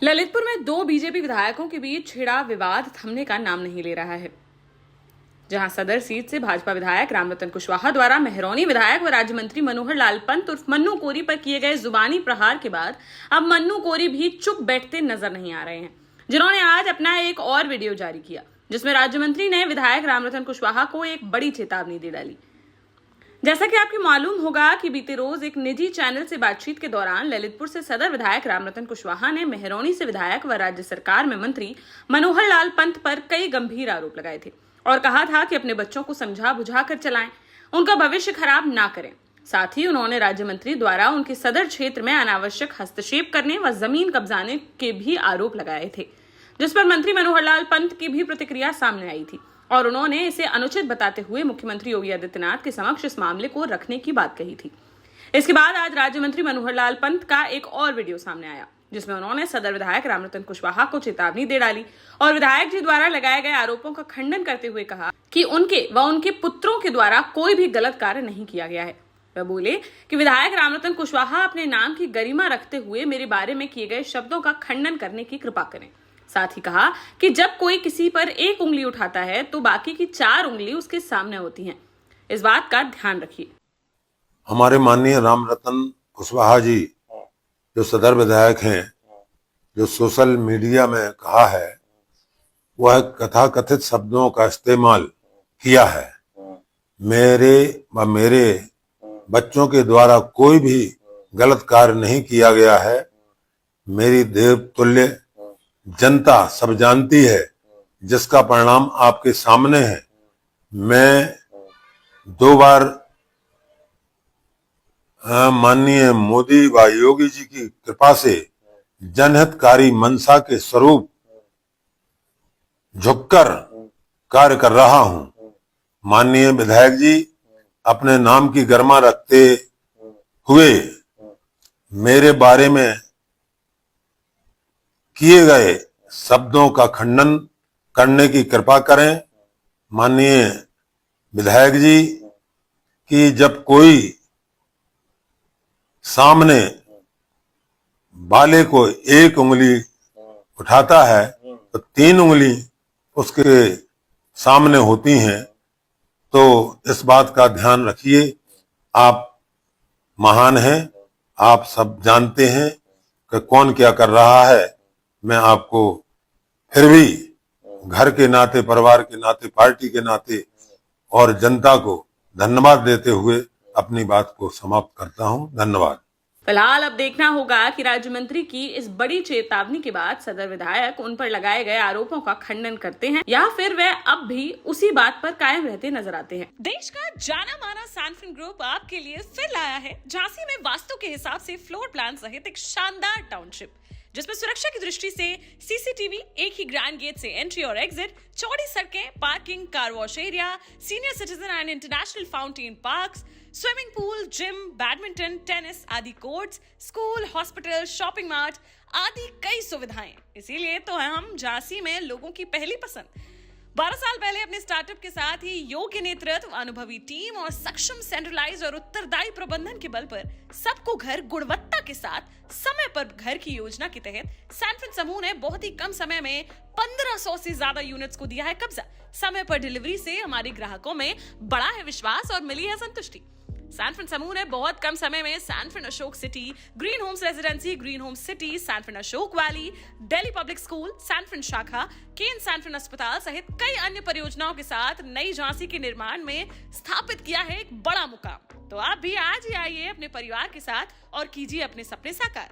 ललितपुर में दो बीजेपी विधायकों के बीच छिड़ा विवाद थमने का नाम नहीं ले रहा है। जहां सदर सीट से भाजपा विधायक रामरतन कुशवाहा द्वारा मेहरौनी विधायक व राज्य मंत्री मनोहर लाल पंत उर्फ मन्नू कोरी पर किए गए जुबानी प्रहार के बाद अब मन्नू कोरी भी चुप बैठते नजर नहीं आ रहे हैं, जिन्होंने आज अपना एक और वीडियो जारी किया जिसमें राज्य मंत्री ने विधायक रामरतन कुशवाहा को एक बड़ी चेतावनी दे डाली। जैसा कि आपको मालूम होगा कि बीते रोज एक निजी चैनल से बातचीत के दौरान ललितपुर से सदर विधायक रामरतन कुशवाहा ने मेहरौनी से विधायक व राज्य सरकार में मंत्री मनोहर लाल पंत पर कई गंभीर आरोप लगाए थे और कहा था कि अपने बच्चों को समझा बुझा कर चलाएं, उनका भविष्य खराब ना करें। साथ ही उन्होंने राज्य मंत्री द्वारा उनके सदर क्षेत्र में अनावश्यक हस्तक्षेप करने व जमीन कब्जाने के भी आरोप लगाए थे, जिस पर मंत्री मनोहर लाल पंत की भी प्रतिक्रिया सामने आई थी और उन्होंने इसे अनुचित बताते हुए मुख्यमंत्री योगी आदित्यनाथ के समक्ष इस मामले को रखने की बात कही थी। इसके बाद आज राज्य मंत्री मनोहर लाल पंत का एक और वीडियो सामने आया जिसमें उन्होंने सदर विधायक रामरतन कुशवाहा को चेतावनी दे डाली और विधायक जी द्वारा लगाए गए आरोपों का खंडन करते हुए कहा कि उनके व उनके पुत्रों के द्वारा कोई भी गलत कार्य नहीं किया गया है। वह बोले कि विधायक रामरतन कुशवाहा अपने नाम की गरिमा रखते हुए मेरे बारे में किए गए शब्दों का खंडन करने की कृपा करें। साथ ही कहा कि जब कोई किसी पर एक उंगली उठाता है तो बाकी की 4 उंगली उसके सामने होती हैं। इस बात का ध्यान रखिए। हमारे माननीय रामरतन कुशवाहा जी जो सदर विधायक हैं, जो सोशल मीडिया में कहा है वह कथाकथित शब्दों का इस्तेमाल किया है। मेरे व मेरे बच्चों के द्वारा कोई भी गलत कार्य नहीं किया गया है। मेरी देवतुल्य जनता सब जानती है, जिसका परिणाम आपके सामने है। मैं 2 बार माननीय मोदी व योगी जी की कृपा से जनहितकारी मंशा के स्वरूप झुककर कार्य कर रहा हूं। माननीय विधायक जी अपने नाम की गरिमा रखते हुए मेरे बारे में किए गए शब्दों का खंडन करने की कृपा करें। माननीय विधायक जी कि जब कोई सामने वाले को एक उंगली उठाता है तो 3 उंगली उसके सामने होती हैं, तो इस बात का ध्यान रखिए। आप महान हैं, आप सब जानते हैं कि कौन क्या कर रहा है। मैं आपको फिर भी घर के नाते, परिवार के नाते, पार्टी के नाते और जनता को धन्यवाद देते हुए अपनी बात को समाप्त करता हूं। धन्यवाद। फिलहाल अब देखना होगा कि राज्य मंत्री की इस बड़ी चेतावनी के बाद सदर विधायक उन पर लगाए गए आरोपों का खंडन करते हैं या फिर वे अब भी उसी बात पर कायम रहते नजर आते हैं। देश का जाना माना सैनफिन ग्रुप आपके लिए फिर लाया है झांसी में वास्तु के हिसाब से फ्लोर प्लान सहित एक शानदार टाउनशिप, जिसमें सुरक्षा की दृष्टि से सीसीटीवी, एक ही ग्रैंड गेट से एंट्री और एग्जिट, चौड़ी सड़कें, parking, car wash area, senior citizen and international fountain parks, swimming pool, gym, badminton, tennis आदि courts, school, hospital, shopping mart आदि कई सुविधाएं। इसीलिए तो हम झांसी में लोगों की पहली पसंद। 12 साल पहले अपने स्टार्टअप के साथ ही योग्य नेतृत्व, अनुभवी टीम और सक्षम सेंट्रलाइज्ड और उत्तरदायी प्रबंधन के बल पर सबको घर गुणवत्ता के साथ समय पर घर की योजना के तहत सैनफिन समूह ने बहुत ही कम समय में 1500 से ज्यादा यूनिट्स को दिया है कब्जा। समय पर डिलीवरी से हमारे ग्राहकों में बड़ा है विश्वास और मिली है संतुष्टि। सैनफिन समूह ने बहुत कम समय में Sanfin Ashok city, green homes residency, green homes city, Sanfin Ashok valley, Delhi public school, Sanfin शाखा, केन सैनफिन अस्पताल सहित कई अन्य परियोजनाओं के साथ नई झांसी के निर्माण में स्थापित किया है एक बड़ा मुकाम। तो आप भी आज ही आइए अपने परिवार के साथ और कीजिए अपने सपने साकार।